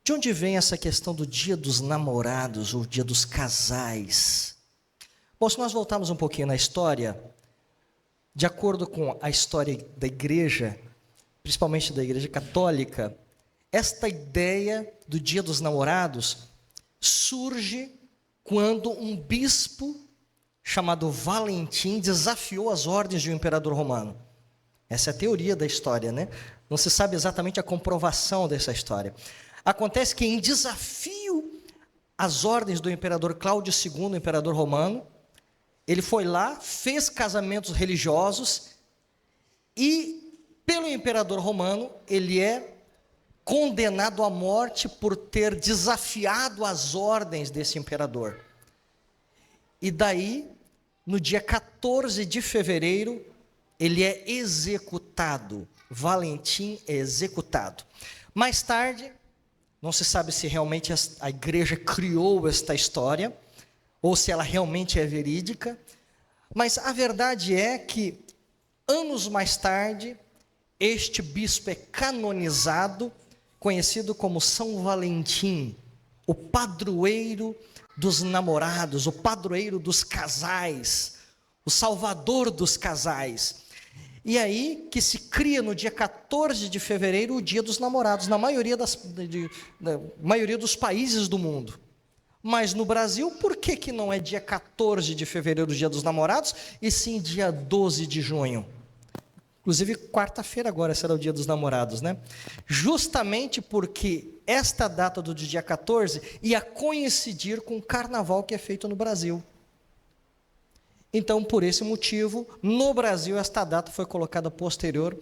De onde vem essa questão do dia dos namorados ou dia dos casais? Bom, se nós voltarmos um pouquinho na história, de acordo com a história da igreja, principalmente da igreja católica, esta ideia do dia dos namorados surge quando um bispo chamado Valentim desafiou as ordens de um imperador romano. Essa é a teoria da história, né? Não se sabe exatamente a comprovação dessa história. Acontece que, em desafio às ordens do imperador Cláudio II, o imperador romano, ele foi lá, fez casamentos religiosos e, pelo imperador romano, ele é condenado à morte por ter desafiado as ordens desse imperador. E daí, no dia 14 de fevereiro, ele é executado. Valentim é executado. Mais tarde, não se sabe se realmente a igreja criou esta história, ou se ela realmente é verídica, mas a verdade é que, anos mais tarde, este bispo é canonizado, conhecido como São Valentim, o padroeiro dos namorados, o padroeiro dos casais, o salvador dos casais. E aí que se cria no dia 14 de fevereiro o dia dos namorados, na maioria dos países do mundo. Mas no Brasil, por que não é dia 14 de fevereiro o dia dos namorados, e sim dia 12 de junho? Inclusive, quarta-feira agora será o dia dos namorados, né? Justamente porque esta data do dia 14 ia coincidir com o carnaval que é feito no Brasil. Então, por esse motivo, no Brasil, esta data foi colocada posterior,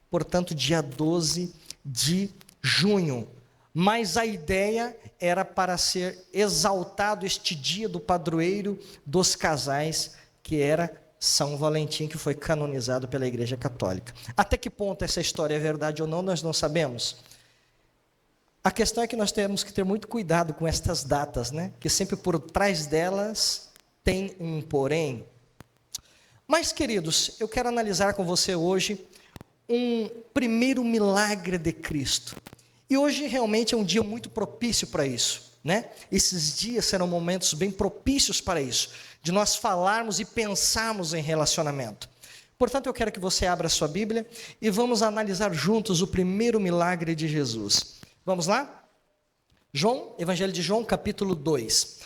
portanto, dia 12 de junho. Mas a ideia era para ser exaltado este dia do padroeiro dos casais, que era São Valentim, que foi canonizado pela Igreja Católica. Até que ponto essa história é verdade ou não, nós não sabemos. A questão é que nós temos que ter muito cuidado com estas datas, né? Que sempre por trás delas tem um porém. Mas, queridos, eu quero analisar com você hoje um primeiro milagre de Cristo. E hoje realmente é um dia muito propício para isso, né? Esses dias serão momentos bem propícios para isso, de nós falarmos e pensarmos em relacionamento. Portanto, eu quero que você abra a sua Bíblia e vamos analisar juntos o primeiro milagre de Jesus. Vamos lá? João, Evangelho de João, capítulo 2.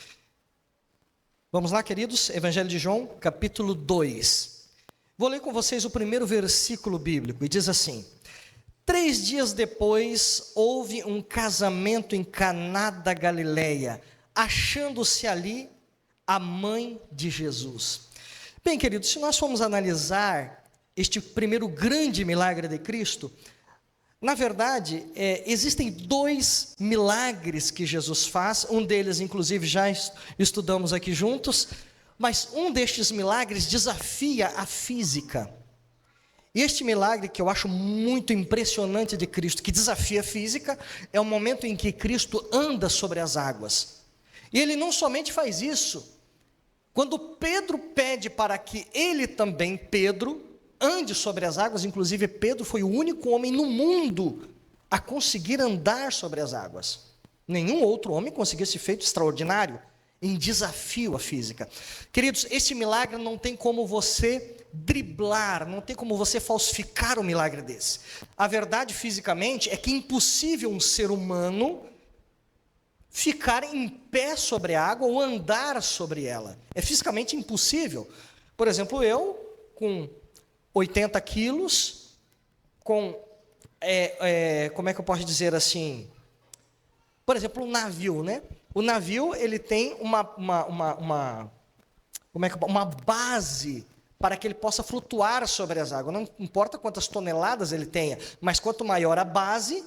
Vamos lá, queridos? Evangelho de João, capítulo 2. Vou ler com vocês o primeiro versículo bíblico, e diz assim: 3 dias depois, houve um casamento em Caná da Galileia, achando-se ali a mãe de Jesus. Bem, queridos, se nós formos analisar este primeiro grande milagre de Cristo, na verdade, existem 2 milagres que Jesus faz, um deles, inclusive, já estudamos aqui juntos, mas um destes milagres desafia a física. E este milagre que eu acho muito impressionante de Cristo, que desafia a física, é o momento em que Cristo anda sobre as águas. E ele não somente faz isso, quando Pedro pede para que ele também, Pedro, ande sobre as águas, inclusive Pedro foi o único homem no mundo a conseguir andar sobre as águas. Nenhum outro homem conseguiu esse feito extraordinário, em desafio à física. Queridos, esse milagre não tem como você driblar, não tem como você falsificar um milagre desse. A verdade, fisicamente, é que é impossível um ser humano ficar em pé sobre a água ou andar sobre ela. É fisicamente impossível. Por exemplo, eu, com 80 quilos, com, como é que eu posso dizer assim? Por exemplo, um navio, né? O navio, ele tem uma base para que ele possa flutuar sobre as águas. Não importa quantas toneladas ele tenha, mas quanto maior a base,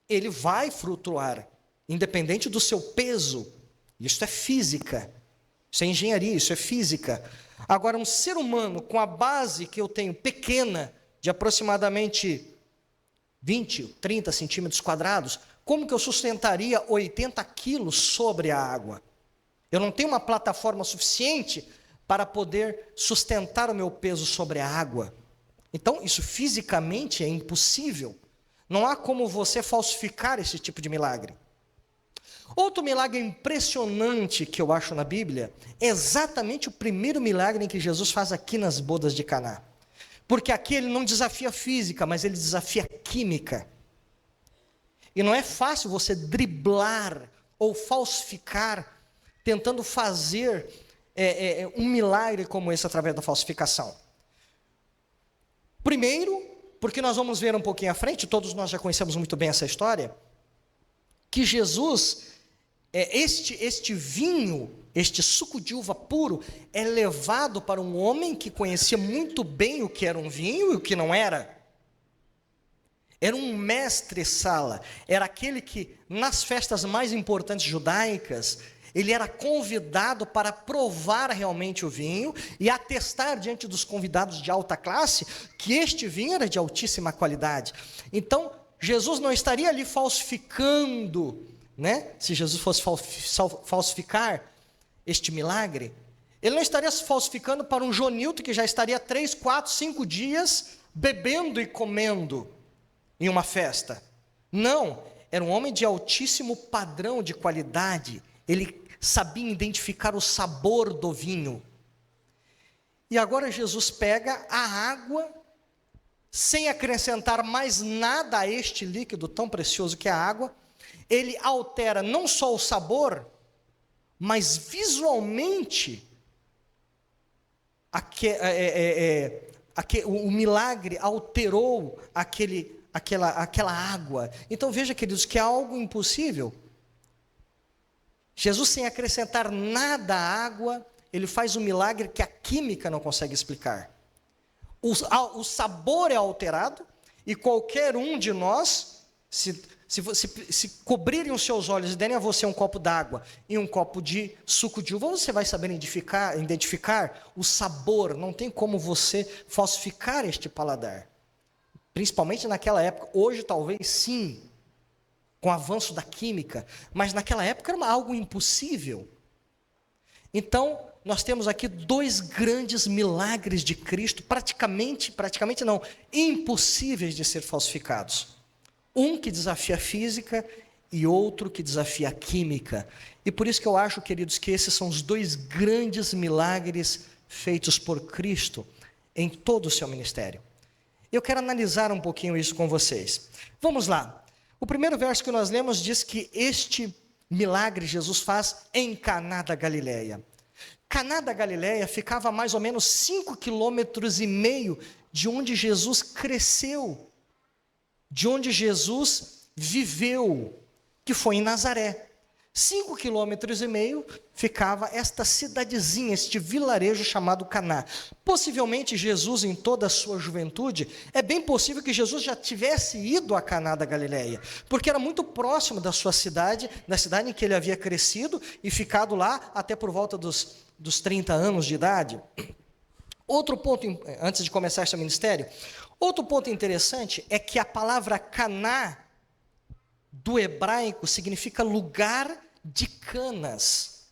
ele vai flutuar, independente do seu peso. Isso é física, isso é engenharia, isso é física. Agora, um ser humano com a base que eu tenho pequena, de aproximadamente 20, 30 centímetros quadrados, como que eu sustentaria 80 quilos sobre a água? Eu não tenho uma plataforma suficiente para poder sustentar o meu peso sobre a água. Então, isso fisicamente é impossível. Não há como você falsificar esse tipo de milagre. Outro milagre impressionante que eu acho na Bíblia é exatamente o primeiro milagre em que Jesus faz aqui nas bodas de Caná. Porque aqui ele não desafia física, mas ele desafia química. E não é fácil você driblar ou falsificar, tentando fazer um milagre como esse através da falsificação. Primeiro, porque nós vamos ver um pouquinho à frente, todos nós já conhecemos muito bem essa história, que Jesus, este vinho, este suco de uva puro, é levado para um homem que conhecia muito bem o que era um vinho e o que não era. Era um mestre-sala, era aquele que, nas festas mais importantes judaicas, ele era convidado para provar realmente o vinho e atestar diante dos convidados de alta classe que este vinho era de altíssima qualidade. Então, Jesus não estaria ali falsificando, né? Se Jesus fosse falsificar este milagre, ele não estaria se falsificando para um Jonilton que já estaria 3, 4, 5 dias bebendo e comendo em uma festa. Não, era um homem de altíssimo padrão de qualidade. Ele sabia identificar o sabor do vinho. E agora Jesus pega a água, sem acrescentar mais nada a este líquido tão precioso que é a água, ele altera não só o sabor, mas visualmente o milagre alterou aquela água. Então veja, queridos, que é algo impossível. Jesus, sem acrescentar nada à água, ele faz um milagre que a química não consegue explicar. O sabor é alterado, e qualquer um de nós, se cobrirem os seus olhos e derem a você um copo d'água e um copo de suco de uva, você vai saber identificar o sabor. Não tem como você falsificar este paladar. Principalmente naquela época. Hoje talvez sim, com o avanço da química, mas naquela época era algo impossível. Então, nós temos aqui 2 grandes milagres de Cristo, praticamente não, impossíveis de ser falsificados. Um que desafia a física e outro que desafia a química. E por isso que eu acho, queridos, que esses são os 2 grandes milagres feitos por Cristo em todo o seu ministério. Eu quero analisar um pouquinho isso com vocês. Vamos lá. O primeiro verso que nós lemos diz que este milagre Jesus faz em Caná da Galileia. Caná da Galileia ficava a mais ou menos 5,5 quilômetros de onde Jesus cresceu, de onde Jesus viveu, que foi em Nazaré. 5,5 quilômetros ficava esta cidadezinha, este vilarejo chamado Caná. Possivelmente Jesus, em toda a sua juventude, é bem possível que Jesus já tivesse ido a Caná da Galileia, porque era muito próximo da sua cidade, da cidade em que ele havia crescido e ficado lá até por volta dos 30 anos de idade. Outro ponto, antes de começar este ministério, outro ponto interessante é que a palavra Caná, do hebraico, significa lugar de canas.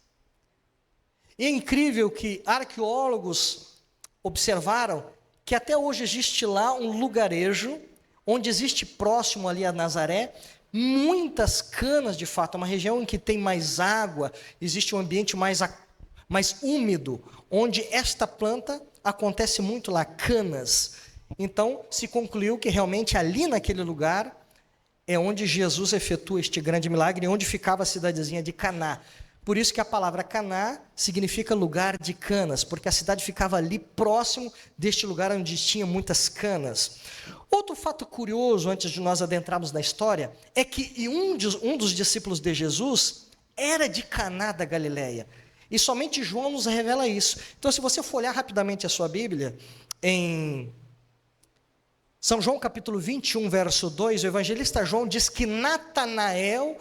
E é incrível que arqueólogos observaram que até hoje existe lá um lugarejo, onde existe próximo ali a Nazaré, muitas canas de fato, uma região em que tem mais água, existe um ambiente mais úmido, onde esta planta acontece muito lá, canas. Então se concluiu que realmente ali naquele lugar é onde Jesus efetua este grande milagre, onde ficava a cidadezinha de Caná. Por isso que a palavra Caná significa lugar de canas, porque a cidade ficava ali próximo deste lugar onde tinha muitas canas. Outro fato curioso, antes de nós adentrarmos na história, é que um dos discípulos de Jesus era de Caná da Galileia. E somente João nos revela isso. Então, se você for olhar rapidamente a sua Bíblia, em São João capítulo 21, verso 2, o evangelista João diz que Natanael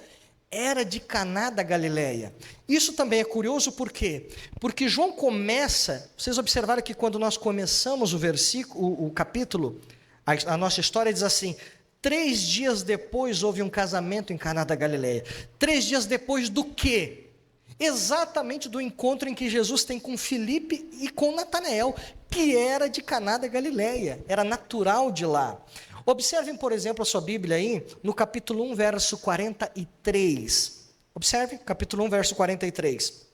era de Caná da Galileia. Isso também é curioso, por quê? Porque João começa, vocês observaram que quando nós começamos o capítulo, a nossa história diz assim: 3 dias depois houve um casamento em Caná da Galileia. 3 dias depois do quê? Exatamente do encontro em que Jesus tem com Filipe e com Natanael, que era de Caná da Galileia, era natural de lá. Observem, por exemplo, a sua Bíblia aí, no capítulo 1, verso 43. Observe, capítulo 1, verso 43.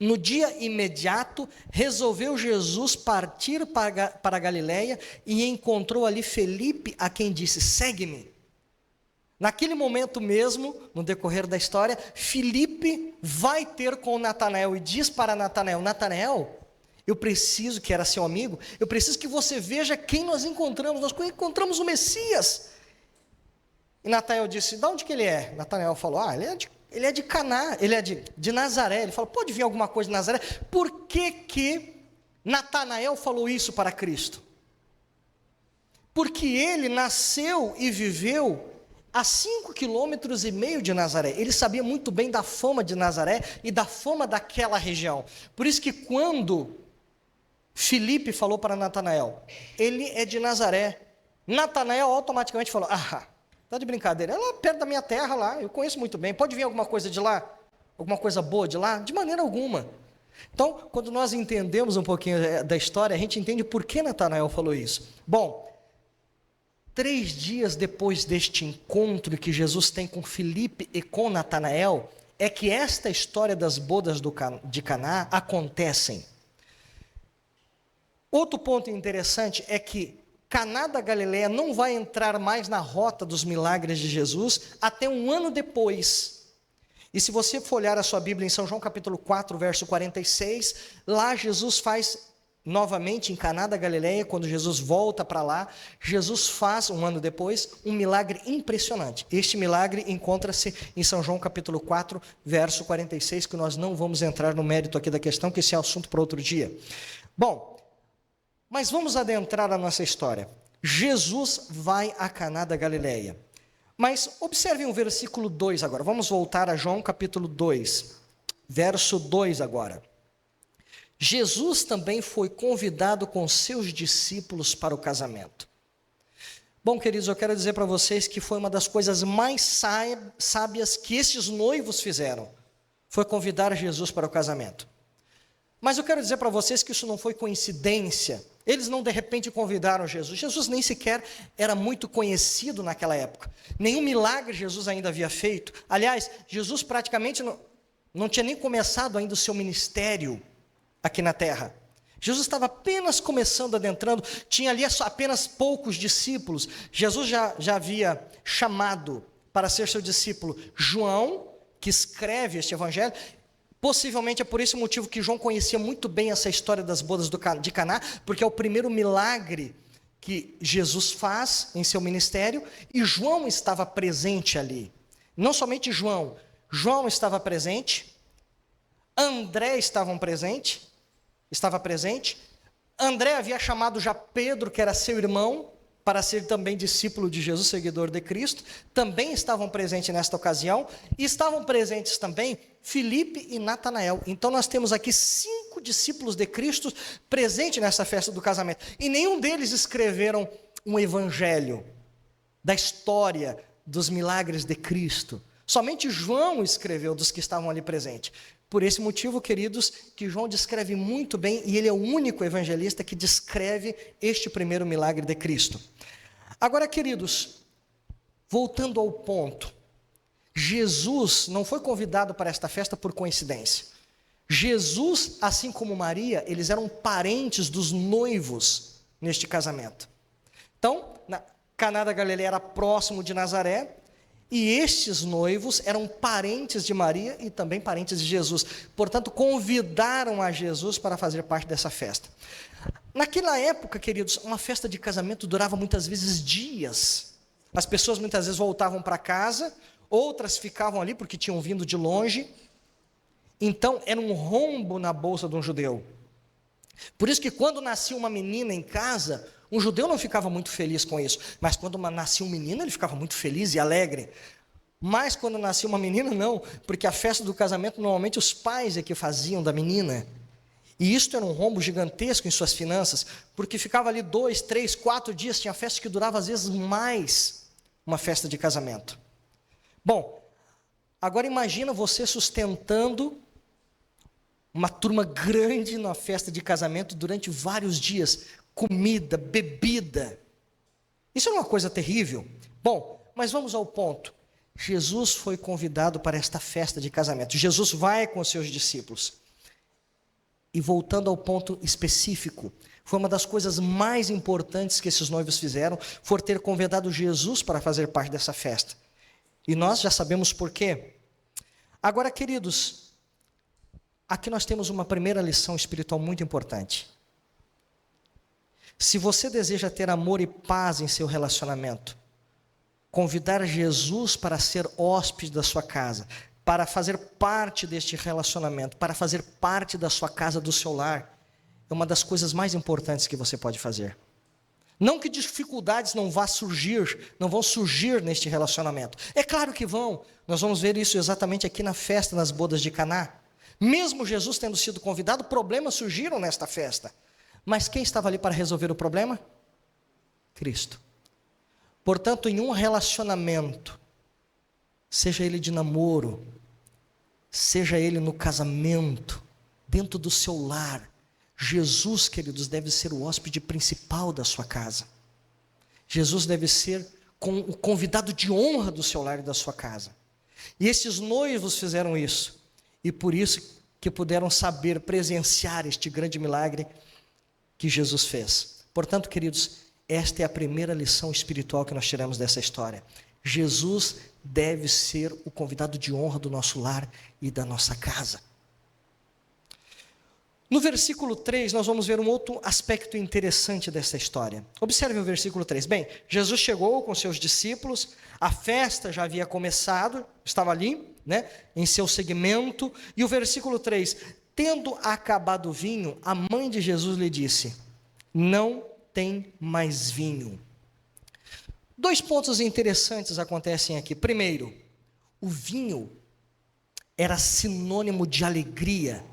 No dia imediato, resolveu Jesus partir para a Galiléia e encontrou ali Felipe, a quem disse: segue-me. Naquele momento mesmo, no decorrer da história, Felipe vai ter com Natanael e diz para Natanael: Natanael, eu preciso, que era seu amigo, eu preciso que você veja quem nós encontramos o Messias. E Natanael disse: de onde que ele é? Natanael falou: ele é de Caná, ele é de Nazaré. Ele falou: pode vir alguma coisa de Nazaré? Por que Natanael falou isso para Cristo? Porque ele nasceu e viveu a 5,5 quilômetros de Nazaré. Ele sabia muito bem da fama de Nazaré e da fama daquela região. Por isso que quando Filipe falou para Natanael: ele é de Nazaré, Natanael automaticamente falou: está de brincadeira, é lá perto da minha terra lá, eu conheço muito bem, pode vir alguma coisa de lá? Alguma coisa boa de lá? De maneira alguma. Então, quando nós entendemos um pouquinho da história, a gente entende por que Natanael falou isso. Bom, 3 dias depois deste encontro que Jesus tem com Filipe e com Natanael, é que esta história das bodas de Caná acontecem. Outro ponto interessante é que Caná da Galileia não vai entrar mais na rota dos milagres de Jesus até um ano depois. E se você for olhar a sua Bíblia em São João capítulo 4, verso 46, lá Jesus faz novamente em Caná da Galileia, quando Jesus volta para lá, Jesus faz, um ano depois, um milagre impressionante. Este milagre encontra-se em São João capítulo 4, verso 46, que nós não vamos entrar no mérito aqui da questão, que esse é assunto para outro dia. Bom, mas vamos adentrar a nossa história. Jesus vai a Caná da Galileia. Mas observem o versículo 2 agora. Vamos voltar a João capítulo 2, verso 2 agora. Jesus também foi convidado com seus discípulos para o casamento. Bom, queridos, eu quero dizer para vocês que foi uma das coisas mais sábias que esses noivos fizeram, foi convidar Jesus para o casamento. Mas eu quero dizer para vocês que isso não foi coincidência. Eles não de repente convidaram Jesus. Jesus nem sequer era muito conhecido naquela época. Nenhum milagre Jesus ainda havia feito. Aliás, Jesus praticamente não tinha nem começado ainda o seu ministério aqui na terra. Jesus estava apenas começando, adentrando, tinha ali apenas poucos discípulos. Jesus já havia chamado para ser seu discípulo João, que escreve este evangelho. Possivelmente é por esse motivo que João conhecia muito bem essa história das bodas de Caná, porque é o primeiro milagre que Jesus faz em seu ministério, e João estava presente ali. Não somente João estava presente, André estava presente, André havia chamado já Pedro, que era seu irmão, para ser também discípulo de Jesus, seguidor de Cristo, também estavam presentes nesta ocasião, e estavam presentes também Filipe e Natanael. Então nós temos aqui 5 discípulos de Cristo presentes nessa festa do casamento, e nenhum deles escreveram um evangelho da história dos milagres de Cristo. Somente João escreveu dos que estavam ali presentes. Por esse motivo, queridos, que João descreve muito bem, e ele é o único evangelista que descreve este primeiro milagre de Cristo. Agora, queridos, voltando ao ponto, Jesus não foi convidado para esta festa por coincidência. Jesus, assim como Maria, eles eram parentes dos noivos neste casamento. Então, Caná da Galileia era próximo de Nazaré, e estes noivos eram parentes de Maria e também parentes de Jesus. Portanto, convidaram a Jesus para fazer parte dessa festa. Naquela época, queridos, uma festa de casamento durava muitas vezes dias. As pessoas muitas vezes voltavam para casa, outras ficavam ali porque tinham vindo de longe. Então, era um rombo na bolsa de um judeu. Por isso que quando nascia uma menina em casa, um judeu não ficava muito feliz com isso, mas quando nascia um menino, ele ficava muito feliz e alegre. Mas quando nascia uma menina, não, porque a festa do casamento, normalmente os pais é que faziam da menina. E isso era um rombo gigantesco em suas finanças, porque ficava ali 2, 3, 4 dias, tinha festa que durava às vezes mais uma festa de casamento. Bom, agora imagina você sustentando uma turma grande na festa de casamento durante vários dias, comida, bebida. Isso é uma coisa terrível. Bom, mas vamos ao ponto. Jesus foi convidado para esta festa de casamento. Jesus vai com os seus discípulos. E voltando ao ponto específico, foi uma das coisas mais importantes que esses noivos fizeram, foi ter convidado Jesus para fazer parte dessa festa. E nós já sabemos por quê. Agora, queridos, aqui nós temos uma primeira lição espiritual muito importante. Se você deseja ter amor e paz em seu relacionamento, convidar Jesus para ser hóspede da sua casa, para fazer parte deste relacionamento, para fazer parte da sua casa, do seu lar, é uma das coisas mais importantes que você pode fazer. Não que dificuldades não vão surgir neste relacionamento. É claro que vão. Nós vamos ver isso exatamente aqui na festa, nas bodas de Caná. Mesmo Jesus tendo sido convidado, problemas surgiram nesta festa. Mas quem estava ali para resolver o problema? Cristo. Portanto, em um relacionamento, seja ele de namoro, seja ele no casamento, dentro do seu lar, Jesus, queridos, deve ser o hóspede principal da sua casa. Jesus deve ser o convidado de honra do seu lar e da sua casa. E esses noivos fizeram isso. E por isso que puderam saber presenciar este grande milagre que Jesus fez. Portanto, queridos, esta é a primeira lição espiritual que nós tiramos dessa história. Jesus deve ser o convidado de honra do nosso lar e da nossa casa. No versículo 3, nós vamos ver um outro aspecto interessante dessa história. Observe o versículo 3. Bem, Jesus chegou com seus discípulos, a festa já havia começado, estava ali, em seu segmento, e o versículo 3, tendo acabado o vinho, a mãe de Jesus lhe disse, não tem mais vinho. Dois pontos interessantes acontecem aqui. Primeiro, o vinho era sinônimo de alegria.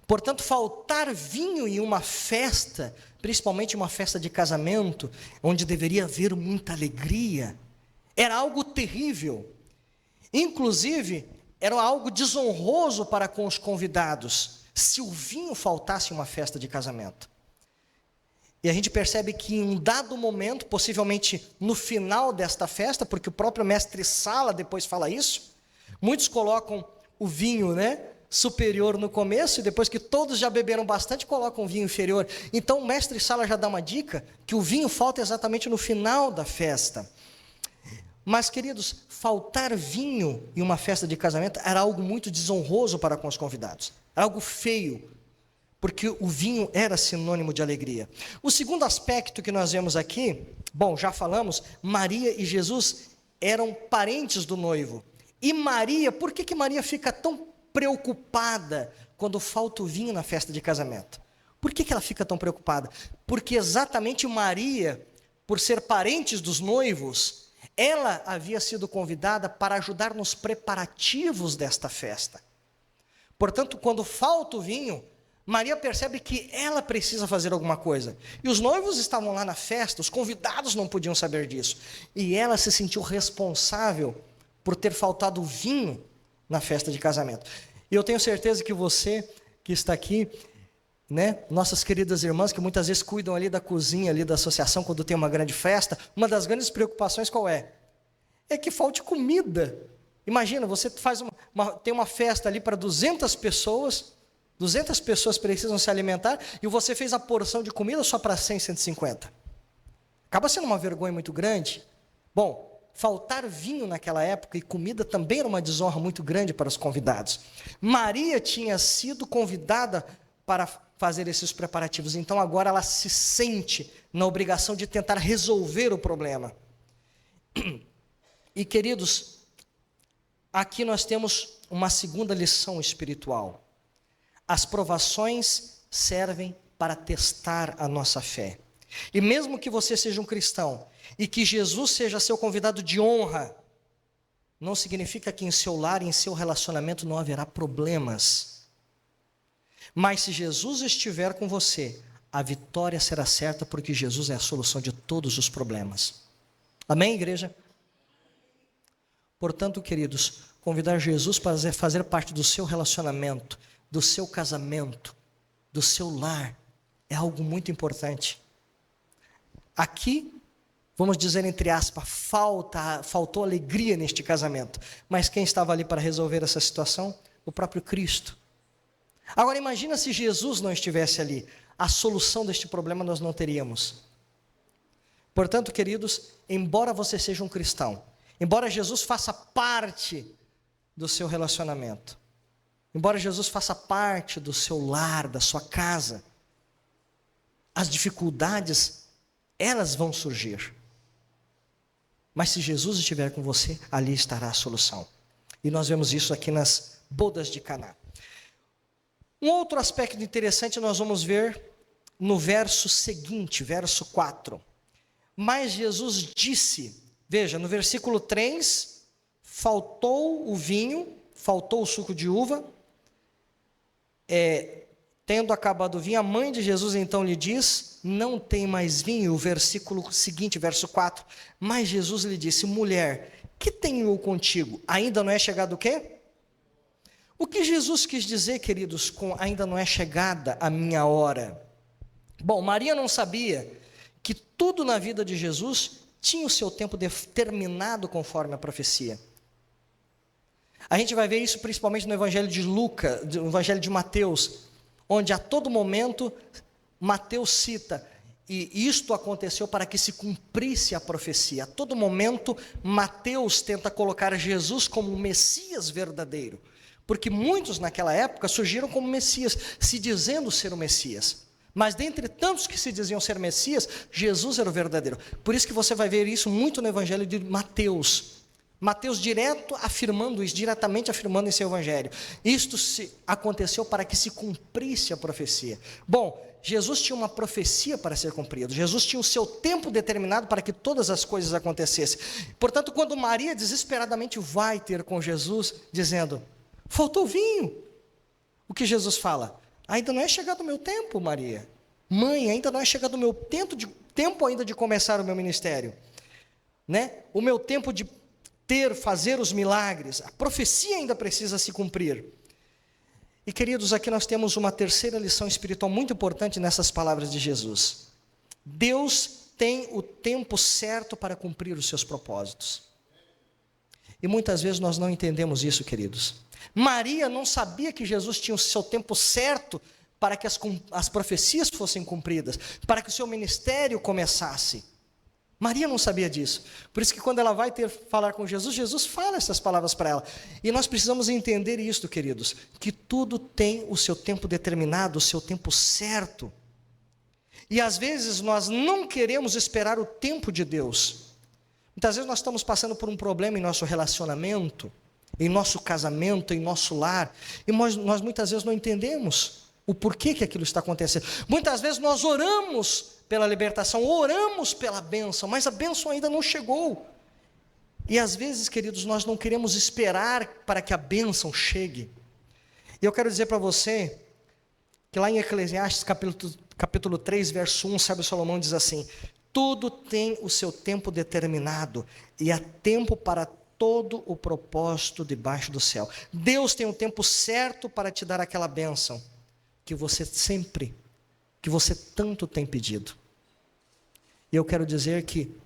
Portanto, faltar vinho em uma festa, principalmente uma festa de casamento, onde deveria haver muita alegria, era algo terrível. Inclusive, era algo desonroso para com os convidados, se o vinho faltasse em uma festa de casamento. E a gente percebe que em um dado momento, possivelmente no final desta festa, porque o próprio mestre Sala depois fala isso, muitos colocam o vinho, superior no começo, e depois que todos já beberam bastante, colocam o vinho inferior. Então o mestre Sala já dá uma dica, que o vinho falta exatamente no final da festa. Mas, queridos, faltar vinho em uma festa de casamento era algo muito desonroso para com os convidados, era algo feio, porque o vinho era sinônimo de alegria. O segundo aspecto que nós vemos aqui, já falamos, Maria e Jesus eram parentes do noivo. E Maria, por que Maria fica tão preocupada quando falta o vinho na festa de casamento? Por que ela fica tão preocupada? Porque exatamente Maria, por ser parentes dos noivos, ela havia sido convidada para ajudar nos preparativos desta festa. Portanto, quando falta o vinho, Maria percebe que ela precisa fazer alguma coisa. E os noivos estavam lá na festa, os convidados não podiam saber disso. E ela se sentiu responsável por ter faltado vinho na festa de casamento. E eu tenho certeza que você que está aqui, nossas queridas irmãs que muitas vezes cuidam ali da cozinha, ali da associação, quando tem uma grande festa, uma das grandes preocupações qual é? É que falte comida. Imagina, você tem uma festa ali para 200 pessoas precisam se alimentar, e você fez a porção de comida só para 100, 150. Acaba sendo uma vergonha muito grande. Faltar vinho naquela época e comida também era uma desonra muito grande para os convidados. Maria tinha sido convidada para fazer esses preparativos, então agora ela se sente na obrigação de tentar resolver o problema. E, queridos, aqui nós temos uma segunda lição espiritual. As provações servem para testar a nossa fé. E mesmo que você seja um cristão e que Jesus seja seu convidado de honra, não significa que em seu lar e em seu relacionamento não haverá problemas. Mas se Jesus estiver com você, a vitória será certa, porque Jesus é a solução de todos os problemas. Amém, igreja? Portanto, queridos, convidar Jesus para fazer parte do seu relacionamento, do seu casamento, do seu lar, é algo muito importante. Aqui vamos dizer entre aspas, faltou alegria neste casamento. Mas quem estava ali para resolver essa situação? O próprio Cristo. Agora imagina se Jesus não estivesse ali. A solução deste problema nós não teríamos. Portanto, queridos, embora você seja um cristão, embora Jesus faça parte do seu relacionamento, embora Jesus faça parte do seu lar, da sua casa, as dificuldades, elas vão surgir. Mas se Jesus estiver com você, ali estará a solução. E nós vemos isso aqui nas bodas de Caná. Um outro aspecto interessante nós vamos ver no verso seguinte, verso 4. Mas Jesus disse, veja, no versículo 3, faltou o vinho, faltou o suco de uva, tendo acabado o vinho, a mãe de Jesus então lhe diz, não tem mais vinho. O versículo seguinte, verso 4, mas Jesus lhe disse, mulher, que tenho eu contigo? Ainda não é chegado o quê? O que Jesus quis dizer, queridos, com ainda não é chegada a minha hora? Bom, Maria não sabia que tudo na vida de Jesus tinha o seu tempo determinado conforme a profecia. A gente vai ver isso principalmente no Evangelho de Lucas, no Evangelho de Mateus, onde a todo momento Mateus cita, e isto aconteceu para que se cumprisse a profecia. A todo momento Mateus tenta colocar Jesus como o Messias verdadeiro, porque muitos naquela época surgiram como Messias, se dizendo ser o Messias. Mas dentre tantos que se diziam ser Messias, Jesus era o verdadeiro. Por isso que você vai ver isso muito no Evangelho de Mateus. Mateus diretamente afirmando em seu Evangelho. Isto aconteceu para que se cumprisse a profecia. Bom, Jesus tinha uma profecia para ser cumprida. Jesus tinha o seu tempo determinado para que todas as coisas acontecessem. Portanto, quando Maria desesperadamente vai ter com Jesus, dizendo, faltou vinho. O que Jesus fala? Ainda não é chegado o meu tempo, Maria. Mãe, ainda não é chegado o meu tempo ainda de começar o meu ministério. Né? O meu tempo de fazer os milagres. A profecia ainda precisa se cumprir. E queridos, aqui nós temos uma terceira lição espiritual muito importante nessas palavras de Jesus. Deus tem o tempo certo para cumprir os seus propósitos. E muitas vezes nós não entendemos isso, queridos. Maria não sabia que Jesus tinha o seu tempo certo para que as profecias fossem cumpridas, para que o seu ministério começasse. Maria não sabia disso. Por isso que quando ela vai falar com Jesus, Jesus fala essas palavras para ela. E nós precisamos entender isto, queridos, que tudo tem o seu tempo determinado, o seu tempo certo. E às vezes nós não queremos esperar o tempo de Deus. Muitas vezes nós estamos passando por um problema em nosso relacionamento, em nosso casamento, em nosso lar, e nós muitas vezes não entendemos o porquê que aquilo está acontecendo. Muitas vezes nós oramos pela libertação, oramos pela bênção, mas a bênção ainda não chegou. E às vezes, queridos, nós não queremos esperar para que a bênção chegue. E eu quero dizer para você, que lá em Eclesiastes capítulo 3, verso 1, sábio Salomão diz assim, tudo tem o seu tempo determinado, e há tempo para todo o propósito debaixo do céu. Deus tem um tempo certo para te dar aquela bênção que você tanto tem pedido. E eu quero dizer que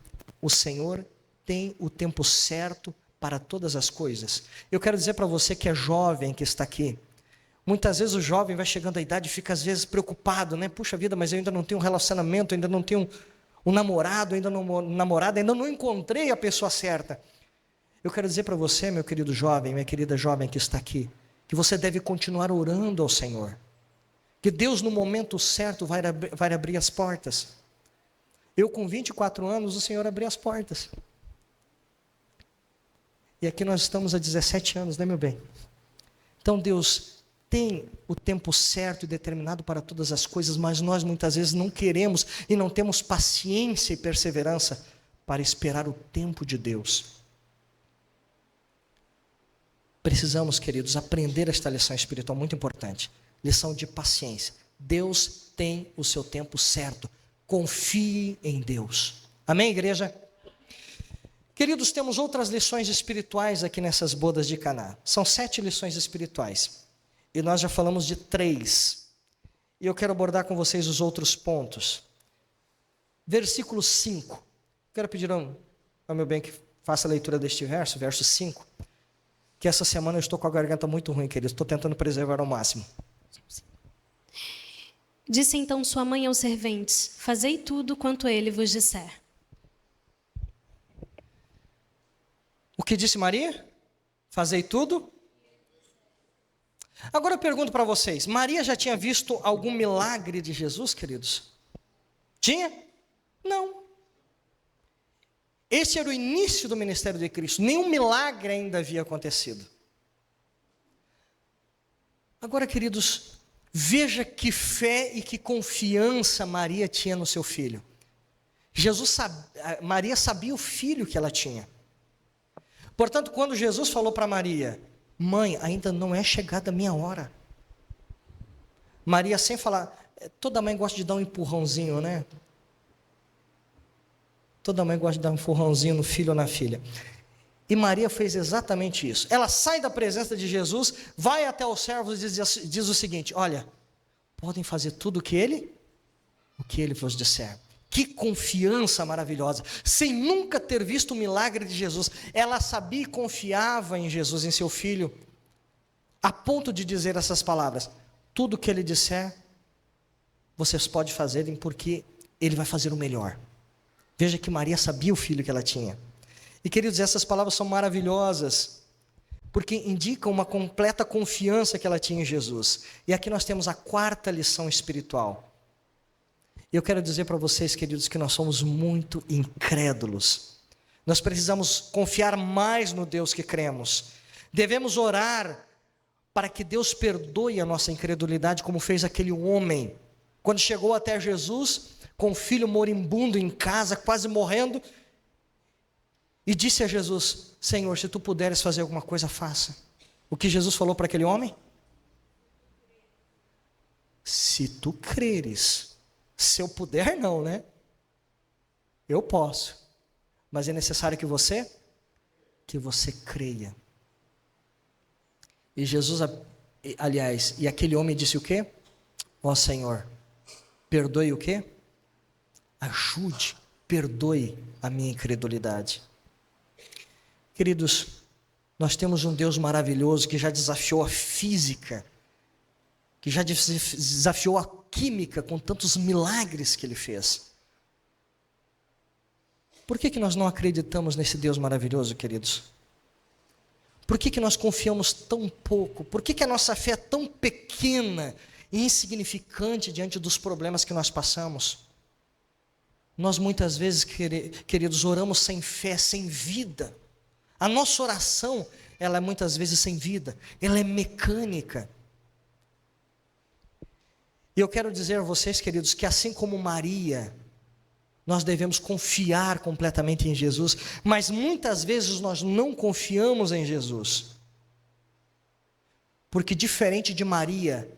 o Senhor tem o tempo certo para todas as coisas. Eu quero dizer para você que é jovem, que está aqui, muitas vezes o jovem vai chegando à idade e fica às vezes preocupado, né? Puxa vida, mas eu ainda não tenho um relacionamento, ainda não tenho um namorado, ainda não encontrei a pessoa certa. Eu quero dizer para você, meu querido jovem, minha querida jovem que está aqui, que você deve continuar orando ao Senhor. Que Deus no momento certo vai abrir as portas. Eu com 24 anos, o Senhor abriu as portas. E aqui nós estamos há 17 anos, né, meu bem? Então Deus tem o tempo certo e determinado para todas as coisas, mas nós muitas vezes não queremos e não temos paciência e perseverança para esperar o tempo de Deus. Precisamos, queridos, aprender esta lição espiritual muito importante. Lição de paciência. Deus tem o seu tempo certo. Confie em Deus. Amém, igreja? Queridos, temos outras lições espirituais aqui nessas bodas de Caná. São 7 lições espirituais. E nós já falamos de 3. E eu quero abordar com vocês os outros pontos. Versículo 5. Quero pedir ao meu bem que faça a leitura deste verso, verso 5, que essa semana eu estou com a garganta muito ruim, queridos, estou tentando preservar ao máximo. Disse então sua mãe aos serventes: fazei tudo quanto ele vos disser. O que disse Maria? Fazei tudo? Agora eu pergunto para vocês, Maria já tinha visto algum milagre de Jesus, queridos? Tinha? Não. Esse era o início do ministério de Cristo, nenhum milagre ainda havia acontecido. Agora, queridos, veja que fé e que confiança Maria tinha no seu filho. Maria sabia o filho que ela tinha. Portanto, quando Jesus falou para Maria: mãe, ainda não é chegada a minha hora. Maria, sem falar, toda mãe gosta de dar um empurrãozinho, né? Toda mãe gosta de dar um empurrãozinho no filho ou na filha. E Maria fez exatamente isso. Ela sai da presença de Jesus, vai até os servos e diz o seguinte: olha, podem fazer tudo o que ele vos disser. Que confiança maravilhosa, sem nunca ter visto o milagre de Jesus. Ela sabia e confiava em Jesus, em seu filho, a ponto de dizer essas palavras: tudo o que ele disser, vocês podem fazer, porque ele vai fazer o melhor. Veja que Maria sabia o filho que ela tinha. E queridos, essas palavras são maravilhosas, porque indicam uma completa confiança que ela tinha em Jesus. E aqui nós temos a quarta lição espiritual. E eu quero dizer para vocês, queridos, que nós somos muito incrédulos. Nós precisamos confiar mais no Deus que cremos. Devemos orar para que Deus perdoe a nossa incredulidade, como fez aquele homem, quando chegou até Jesus, com o filho moribundo em casa, quase morrendo, e disse a Jesus: Senhor, se tu puderes fazer alguma coisa, faça. O que Jesus falou para aquele homem? Se tu creres. Se eu puder, não, né? Eu posso. Mas é necessário que você creia. E Jesus, aliás, e aquele homem disse o quê? Ó Senhor, perdoe o quê? Ajude, perdoe a minha incredulidade. Queridos, nós temos um Deus maravilhoso que já desafiou a física, que já desafiou a química com tantos milagres que ele fez. Por que nós não acreditamos nesse Deus maravilhoso, queridos? Por que nós confiamos tão pouco? Por que a nossa fé é tão pequena e insignificante diante dos problemas que nós passamos? Nós muitas vezes, queridos, oramos sem fé, sem vida. A nossa oração, ela é muitas vezes sem vida, ela é mecânica. E eu quero dizer a vocês, queridos, que assim como Maria, nós devemos confiar completamente em Jesus, mas muitas vezes nós não confiamos em Jesus, porque diferente de Maria,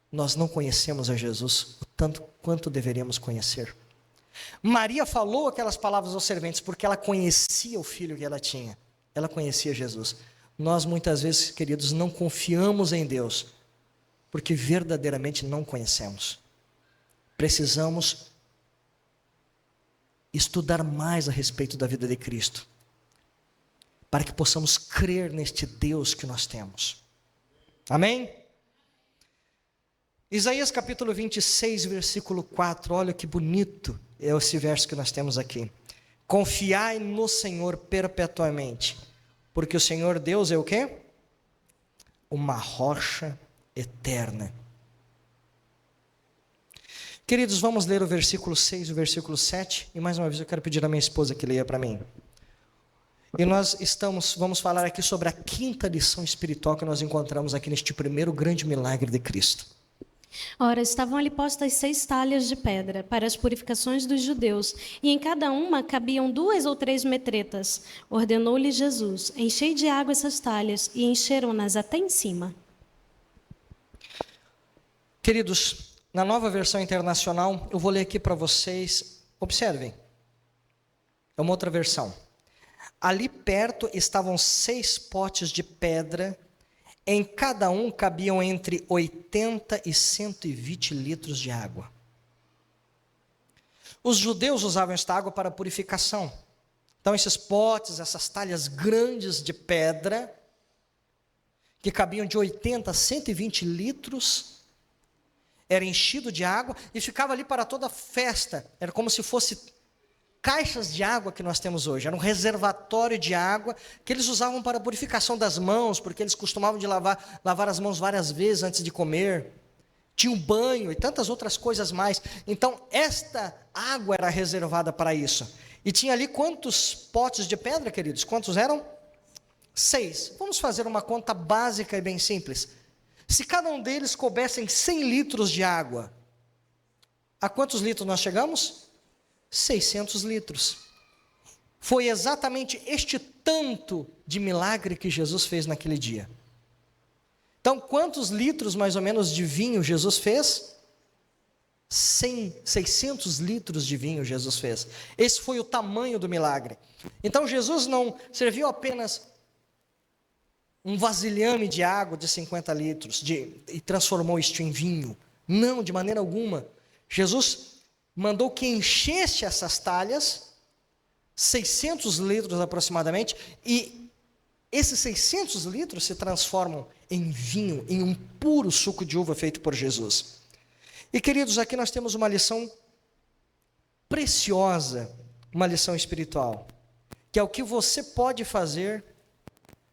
nós não conhecemos a Jesus o tanto quanto deveríamos conhecer. Maria falou aquelas palavras aos serventes porque ela conhecia o filho que ela tinha, ela conhecia Jesus. Nós muitas vezes, queridos, não confiamos em Deus, porque verdadeiramente não conhecemos. Precisamos estudar mais a respeito da vida de Cristo, para que possamos crer neste Deus que nós temos. Amém? Isaías capítulo 26, versículo 4, olha que bonito é esse verso que nós temos aqui. Confiai no Senhor perpetuamente, porque o Senhor Deus é o quê? Uma rocha eterna. Queridos, vamos ler o versículo 6 e o versículo 7, e mais uma vez eu quero pedir à minha esposa que leia para mim. E nós vamos falar aqui sobre a quinta lição espiritual que nós encontramos aqui neste primeiro grande milagre de Cristo. Ora, estavam ali postas 6 talhas de pedra para as purificações dos judeus, e em cada uma cabiam 2 ou 3 metretas. Ordenou-lhe Jesus: enchei de água essas talhas, e encheram-nas até em cima. Queridos, na Nova Versão Internacional, eu vou ler aqui para vocês, observem, é uma outra versão. Ali perto estavam 6 potes de pedra, em cada um cabiam entre 80 e 120 litros de água. Os judeus usavam esta água para purificação. Então, esses potes, essas talhas grandes de pedra, que cabiam de 80 a 120 litros, era enchido de água e ficava ali para toda a festa. Era como se fosse caixas de água que nós temos hoje. Era um reservatório de água que eles usavam para a purificação das mãos, porque eles costumavam de lavar as mãos várias vezes antes de comer. Tinha um banho e tantas outras coisas mais. Então, esta água era reservada para isso. E tinha ali quantos potes de pedra, queridos? Quantos eram? 6. Vamos fazer uma conta básica e bem simples. Se cada um deles coubessem 100 litros de água, a quantos litros nós chegamos? 600 litros. Foi exatamente este tanto de milagre que Jesus fez naquele dia. Então, quantos litros mais ou menos de vinho Jesus fez? 600 litros de vinho Jesus fez. Esse foi o tamanho do milagre. Então, Jesus não serviu apenas um vasilhame de água de 50 litros e transformou isto em vinho. Não, de maneira alguma. Jesus mandou que enchesse essas talhas, 600 litros aproximadamente, e esses 600 litros se transformam em vinho, em um puro suco de uva feito por Jesus. E queridos, aqui nós temos uma lição preciosa, uma lição espiritual, que é o que você pode fazer,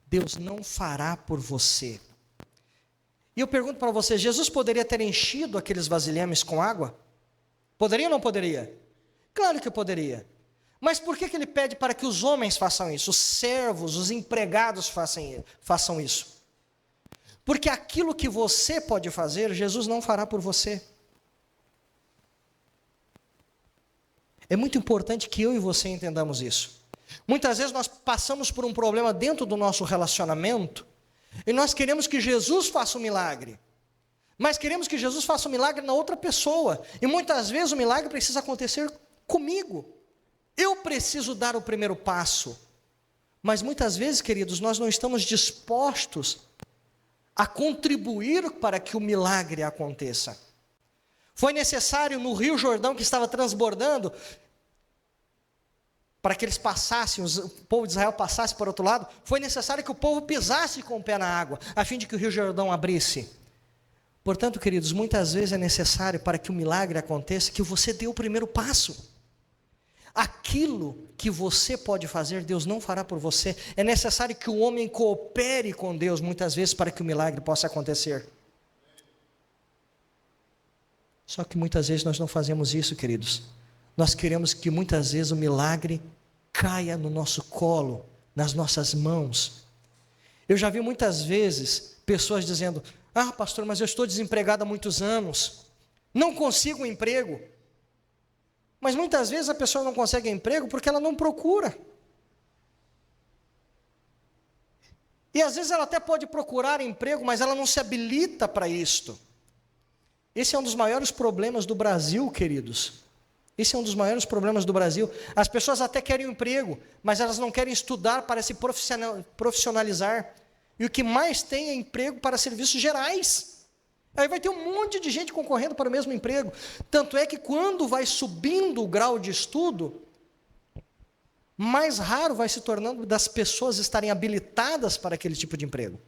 Deus não fará por você. E eu pergunto para você, Jesus poderia ter enchido aqueles vasilhames com água? Poderia ou não poderia? Claro que poderia. Mas por que ele pede para que os homens façam isso? Os servos, os empregados façam isso? Porque aquilo que você pode fazer, Jesus não fará por você. É muito importante que eu e você entendamos isso. Muitas vezes nós passamos por um problema dentro do nosso relacionamento e nós queremos que Jesus faça um milagre. Mas queremos que Jesus faça um milagre na outra pessoa. E muitas vezes o milagre precisa acontecer comigo. Eu preciso dar o primeiro passo. Mas muitas vezes, queridos, nós não estamos dispostos a contribuir para que o milagre aconteça. Foi necessário no Rio Jordão, que estava transbordando, para que eles passassem, o povo de Israel passasse para o outro lado, foi necessário que o povo pisasse com o pé na água, a fim de que o Rio Jordão abrisse. Portanto, queridos, muitas vezes é necessário para que o milagre aconteça, que você dê o primeiro passo. Aquilo que você pode fazer, Deus não fará por você. É necessário que o homem coopere com Deus, muitas vezes, para que o milagre possa acontecer. Só que muitas vezes nós não fazemos isso, queridos. Nós queremos que muitas vezes o milagre caia no nosso colo, nas nossas mãos. Eu já vi muitas vezes pessoas dizendo: ah, pastor, mas eu estou desempregado há muitos anos, não consigo um emprego. Mas muitas vezes a pessoa não consegue emprego porque ela não procura. E às vezes ela até pode procurar emprego, mas ela não se habilita para isto. Esse é um dos maiores problemas do Brasil, queridos. Esse é um dos maiores problemas do Brasil. As pessoas até querem um emprego, mas elas não querem estudar para se profissionalizar. E o que mais tem é emprego para serviços gerais. Aí vai ter um monte de gente concorrendo para o mesmo emprego. Tanto é que quando vai subindo o grau de estudo, mais raro vai se tornando das pessoas estarem habilitadas para aquele tipo de emprego.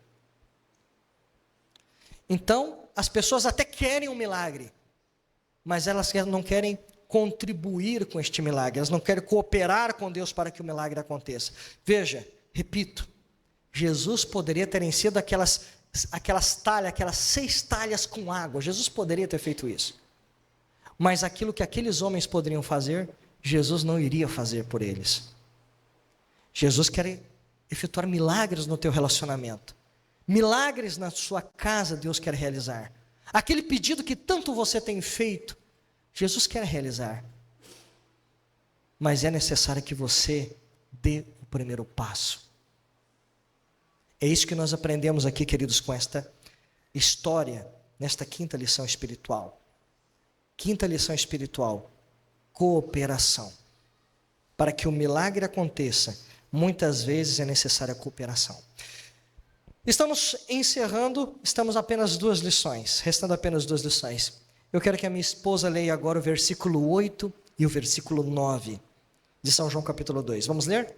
Então, as pessoas até querem um milagre, mas elas não querem contribuir com este milagre, elas não querem cooperar com Deus para que o milagre aconteça. Veja, repito, Jesus poderia ter enchido aquelas talhas, aquelas 6 talhas com água. Jesus poderia ter feito isso. Mas aquilo que aqueles homens poderiam fazer, Jesus não iria fazer por eles. Jesus quer efetuar milagres no teu relacionamento. Milagres na sua casa Deus quer realizar. Aquele pedido que tanto você tem feito, Jesus quer realizar. Mas é necessário que você dê o primeiro passo. É isso que nós aprendemos aqui, queridos, com esta história, nesta quinta lição espiritual. Quinta lição espiritual: cooperação. Para que o milagre aconteça, muitas vezes é necessária a cooperação. Estamos encerrando, estamos apenas 2 lições, restando apenas 2 lições. Eu quero que a minha esposa leia agora o versículo 8 e o versículo 9 de São João capítulo 2. Vamos ler?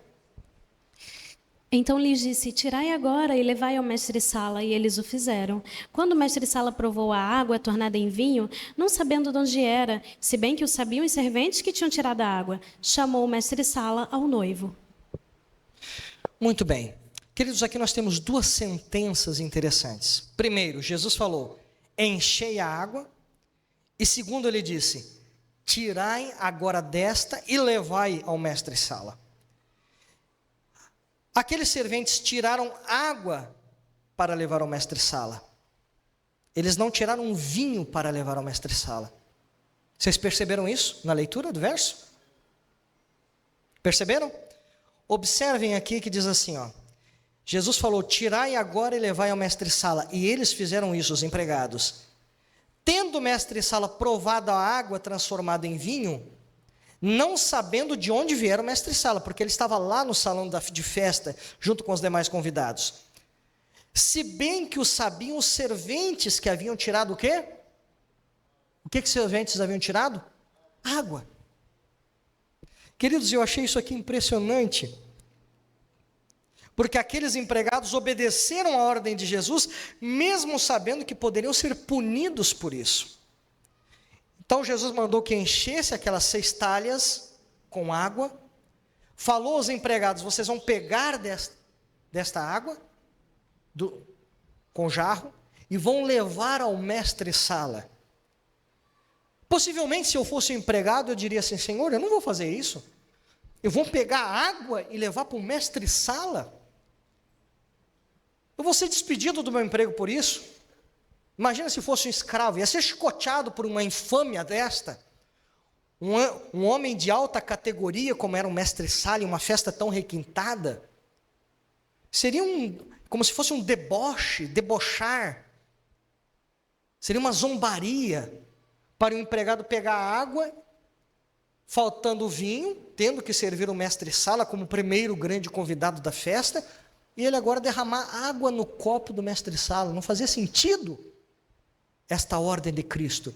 Então lhes disse: tirai agora e levai ao mestre-sala, e eles o fizeram. Quando o mestre-sala provou a água tornada em vinho, não sabendo de onde era, se bem que o sabiam os serventes que tinham tirado a água, chamou o mestre-sala ao noivo. Muito bem. Queridos, aqui nós temos duas sentenças interessantes. Primeiro, Jesus falou, enchei a água. E segundo, ele disse, tirai agora desta e levai ao mestre-sala. Aqueles serventes tiraram água para levar ao mestre-sala. Eles não tiraram vinho para levar ao mestre-sala. Vocês perceberam isso na leitura do verso? Perceberam? Observem aqui que diz assim, ó. Jesus falou, tirai agora e levai ao mestre-sala. E eles fizeram isso, os empregados. Tendo o mestre-sala provado a água transformada em vinho, não sabendo de onde viera o mestre-sala, porque ele estava lá no salão de festa, junto com os demais convidados. Se bem que o sabiam os serventes que haviam tirado o quê? O que os serventes haviam tirado? Água. Queridos, eu achei isso aqui impressionante, porque aqueles empregados obedeceram a ordem de Jesus, mesmo sabendo que poderiam ser punidos por isso. Então Jesus mandou que enchesse aquelas 6 talhas com água, falou aos empregados, vocês vão pegar desta água, com jarro, e vão levar ao mestre-sala. Possivelmente, se eu fosse um empregado, eu diria assim, Senhor, eu não vou fazer isso. Eu vou pegar água e levar para o mestre-sala? Eu vou ser despedido do meu emprego por isso? Imagina se fosse um escravo, ia ser chicoteado por uma infâmia desta. Um homem de alta categoria, como era um mestre-sala, em uma festa tão requintada. Seria como se fosse um deboche, debochar. Seria uma zombaria para o empregado pegar água, faltando vinho, tendo que servir o mestre-sala como o primeiro grande convidado da festa, e ele agora derramar água no copo do mestre-sala. Não fazia sentido esta ordem de Cristo.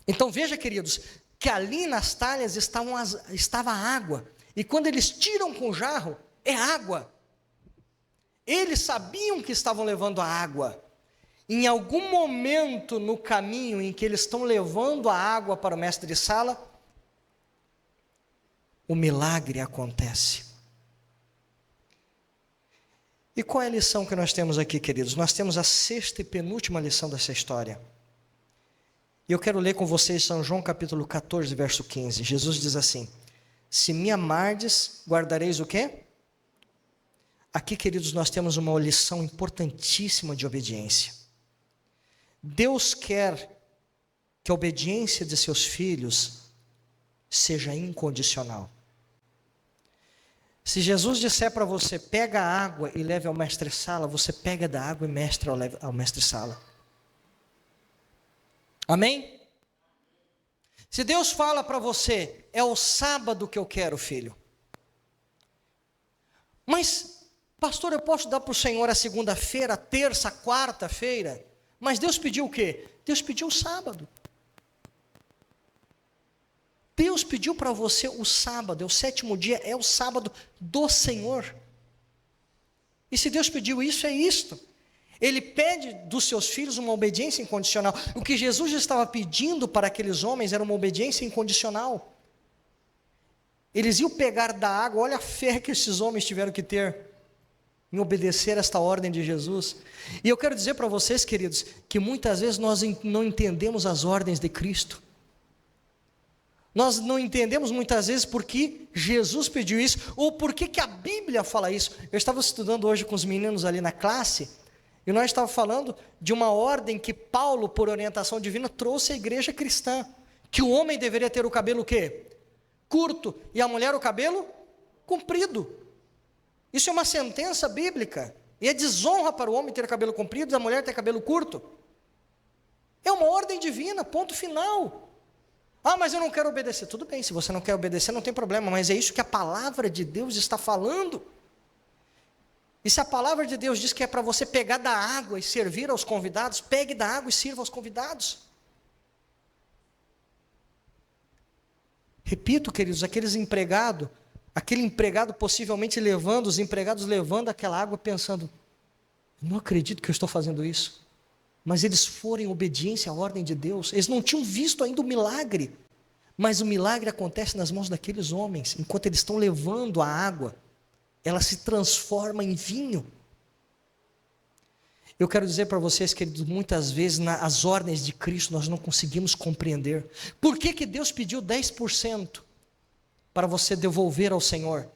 Então veja, queridos, que ali nas talhas estava água, e quando eles tiram com o jarro, é água. Eles sabiam que estavam levando a água. Em algum momento no caminho em que eles estão levando a água para o mestre-sala, o milagre acontece. E qual é a lição que nós temos aqui, queridos? Nós temos a 6ª e penúltima lição dessa história. E eu quero ler com vocês São João capítulo 14, verso 15. Jesus diz assim, se me amardes, guardareis o quê? Aqui, queridos, nós temos uma lição importantíssima de obediência. Deus quer que a obediência de seus filhos seja incondicional. Se Jesus disser para você, pega a água e leve ao mestre-sala, você pega da água e leva ao mestre-sala. Amém? Se Deus fala para você, é o sábado que eu quero, filho. Mas, pastor, eu posso dar para o Senhor a segunda-feira, a terça, a quarta-feira? Mas Deus pediu o quê? Deus pediu o sábado. Deus pediu para você o sábado, é o 7º dia, é o sábado do Senhor. E se Deus pediu isso, é isto. Ele pede dos seus filhos uma obediência incondicional. O que Jesus estava pedindo para aqueles homens era uma obediência incondicional. Eles iam pegar da água, olha a fé que esses homens tiveram que ter em obedecer esta ordem de Jesus. E eu quero dizer para vocês, queridos, que muitas vezes nós não entendemos as ordens de Cristo. Nós não entendemos muitas vezes por que Jesus pediu isso, ou por que a Bíblia fala isso. Eu estava estudando hoje com os meninos ali na classe, e nós estávamos falando de uma ordem que Paulo, por orientação divina, trouxe à igreja cristã, que o homem deveria ter o cabelo o quê? Curto, e a mulher o cabelo comprido. Isso é uma sentença bíblica, e é desonra para o homem ter cabelo comprido e a mulher ter cabelo curto. É uma ordem divina, ponto final. Ah, mas eu não quero obedecer. Tudo bem, se você não quer obedecer, não tem problema, mas é isso que a palavra de Deus está falando. E se a palavra de Deus diz que é para você pegar da água e servir aos convidados, pegue da água e sirva aos convidados. Repito, queridos, aquele empregado possivelmente levando, os empregados levando aquela água pensando, não acredito que eu estou fazendo isso. Mas eles foram em obediência à ordem de Deus. Eles não tinham visto ainda o milagre. Mas o milagre acontece nas mãos daqueles homens. Enquanto eles estão levando a água, ela se transforma em vinho. Eu quero dizer para vocês, queridos, muitas vezes as ordens de Cristo nós não conseguimos compreender. Por que Deus pediu 10% para você devolver ao Senhor?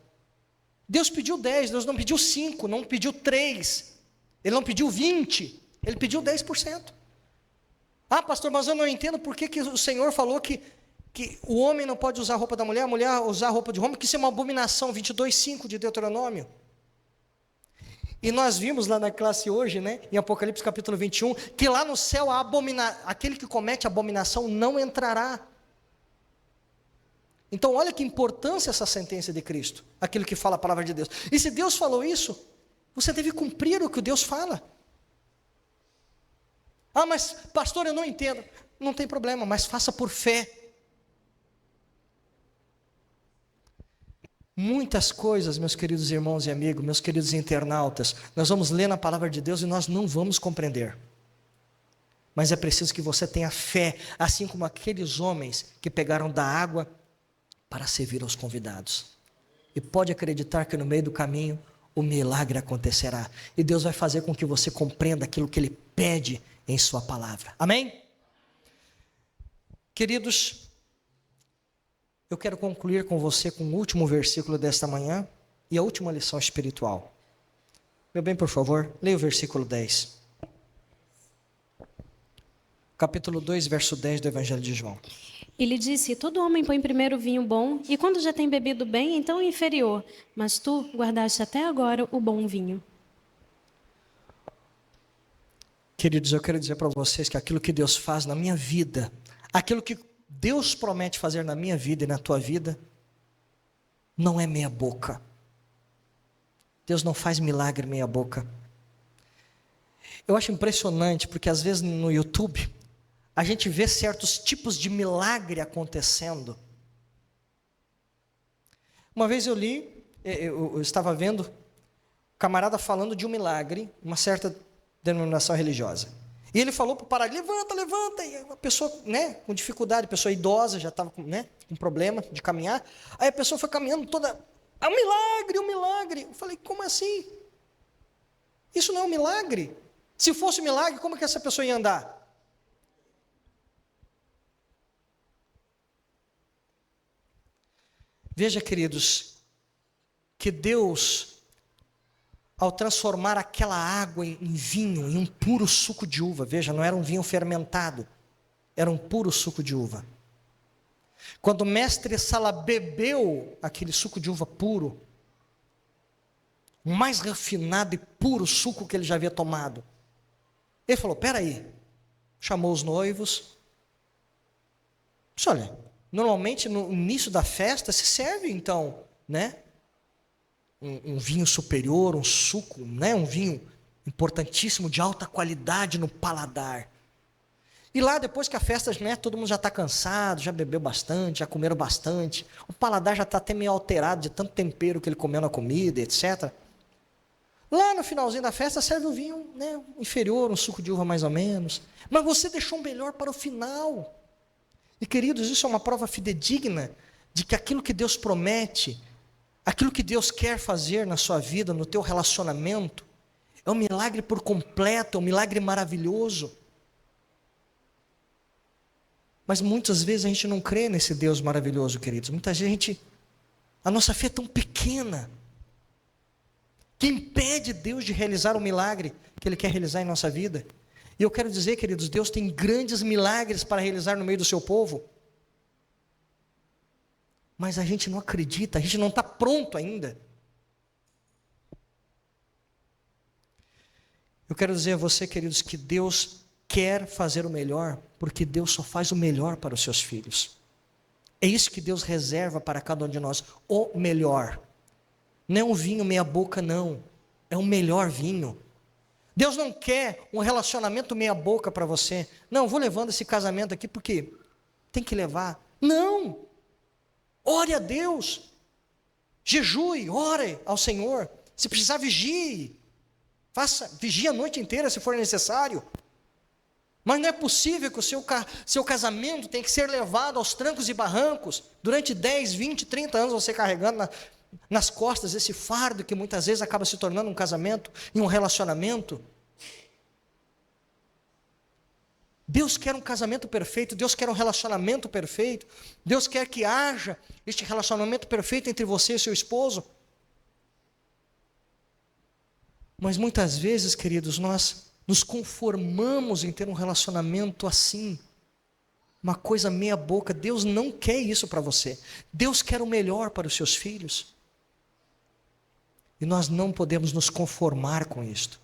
Deus pediu 10, Deus não pediu 5, não pediu 3, Ele não pediu 20, Ele pediu 10%. Ah, pastor, mas eu não entendo por que o Senhor falou que o homem não pode usar a roupa da mulher, a mulher usar a roupa de homem, que isso é uma abominação, 22:5 de Deuteronômio. E nós vimos lá na classe hoje, né, em Apocalipse capítulo 21, que lá no céu aquele que comete abominação não entrará. Então olha que importância essa sentença de Cristo, aquilo que fala a palavra de Deus. E se Deus falou isso, você deve cumprir o que Deus fala. Ah, mas pastor, eu não entendo. Não tem problema, mas faça por fé. Muitas coisas, meus queridos irmãos e amigos, meus queridos internautas, nós vamos ler na palavra de Deus e nós não vamos compreender. Mas é preciso que você tenha fé, assim como aqueles homens que pegaram da água para servir aos convidados. E pode acreditar que no meio do caminho o milagre acontecerá. E Deus vai fazer com que você compreenda aquilo que Ele pede em sua palavra. Amém? Queridos, eu quero concluir com você com o último versículo desta manhã e a última lição espiritual. Meu bem, por favor, leia o versículo 10. Capítulo 2, verso 10 do Evangelho de João. Ele disse, todo homem põe primeiro o vinho bom, e quando já tem bebido bem, então o inferior. Mas tu guardaste até agora o bom vinho. Queridos, eu quero dizer para vocês que aquilo que Deus faz na minha vida, aquilo que Deus promete fazer na minha vida e na tua vida, não é meia boca. Deus não faz milagre meia boca. Eu acho impressionante, porque às vezes no YouTube, a gente vê certos tipos de milagre acontecendo. Uma vez eu estava vendo um camarada falando de um milagre, uma certa denominação religiosa. E ele falou para o paralítico, levanta, e a pessoa, né, com dificuldade, a pessoa idosa, já estava com problema de caminhar, aí a pessoa foi caminhando toda, é um milagre. Eu falei, como assim? Isso não é um milagre? Se fosse um milagre, como que essa pessoa ia andar? Veja, queridos, que Deus, ao transformar aquela água em vinho, em um puro suco de uva, veja, não era um vinho fermentado, era um puro suco de uva. Quando o mestre Sala bebeu aquele suco de uva puro, o mais refinado e puro suco que ele já havia tomado, ele falou, peraí, chamou os noivos, disse, olha, normalmente no início da festa se serve então, né, um vinho superior, um suco, né, um vinho importantíssimo, de alta qualidade no paladar. E lá depois que a festa, né, todo mundo já está cansado, já bebeu bastante, já comeram bastante, o paladar já está até meio alterado de tanto tempero que ele comeu na comida, etc. Lá no finalzinho da festa serve um vinho, né, inferior, um suco de uva mais ou menos. Mas você deixou um melhor para o final. E queridos, isso é uma prova fidedigna de que aquilo que Deus promete, aquilo que Deus quer fazer na sua vida, no teu relacionamento, é um milagre por completo, é um milagre maravilhoso. Mas muitas vezes a gente não crê nesse Deus maravilhoso, queridos. Muita gente, a nossa fé é tão pequena, que impede Deus de realizar o milagre que Ele quer realizar em nossa vida. E eu quero dizer, queridos, Deus tem grandes milagres para realizar no meio do seu povo. Mas a gente não acredita, a gente não está pronto ainda. Eu quero dizer a você, queridos, que Deus quer fazer o melhor, porque Deus só faz o melhor para os seus filhos. É isso que Deus reserva para cada um de nós, o melhor. Não é um vinho meia boca, não. É o melhor vinho. Deus não quer um relacionamento meia boca para você. Não, vou levando esse casamento aqui porque tem que levar. Não! Ore a Deus. Jejue, ore ao Senhor. Se precisar, vigie. Vigie a noite inteira se for necessário. Mas não é possível que o seu casamento tenha que ser levado aos trancos e barrancos, durante 10, 20, 30 anos você carregando nas costas esse fardo que muitas vezes acaba se tornando um casamento e um relacionamento. Deus quer um casamento perfeito, Deus quer um relacionamento perfeito, Deus quer que haja este relacionamento perfeito entre você e seu esposo. Mas muitas vezes, queridos, nós nos conformamos em ter um relacionamento assim, uma coisa meia boca. Deus não quer isso para você. Deus quer o melhor para os seus filhos. E nós não podemos nos conformar com isto.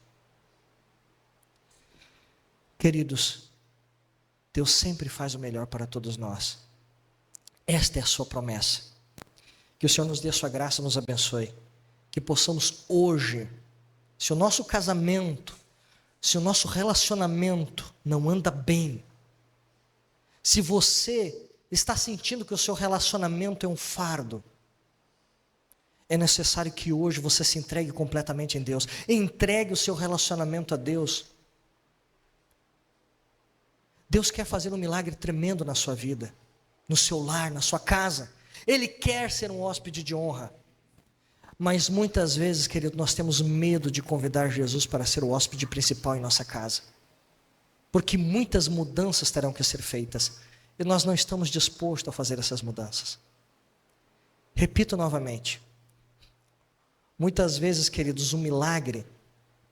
Queridos, Deus sempre faz o melhor para todos nós. Esta é a sua promessa. Que o Senhor nos dê a sua graça, nos abençoe. Que possamos hoje, se o nosso casamento, se o nosso relacionamento não anda bem, se você está sentindo que o seu relacionamento é um fardo, é necessário que hoje você se entregue completamente em Deus. Entregue o seu relacionamento a Deus. Deus quer fazer um milagre tremendo na sua vida, no seu lar, na sua casa. Ele quer ser um hóspede de honra. Mas muitas vezes, querido, nós temos medo de convidar Jesus para ser o hóspede principal em nossa casa. Porque muitas mudanças terão que ser feitas. E nós não estamos dispostos a fazer essas mudanças. Repito novamente. Muitas vezes, queridos, o milagre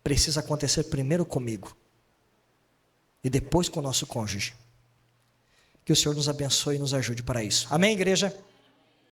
precisa acontecer primeiro comigo. E depois com o nosso cônjuge. Que o Senhor nos abençoe e nos ajude para isso. Amém, igreja?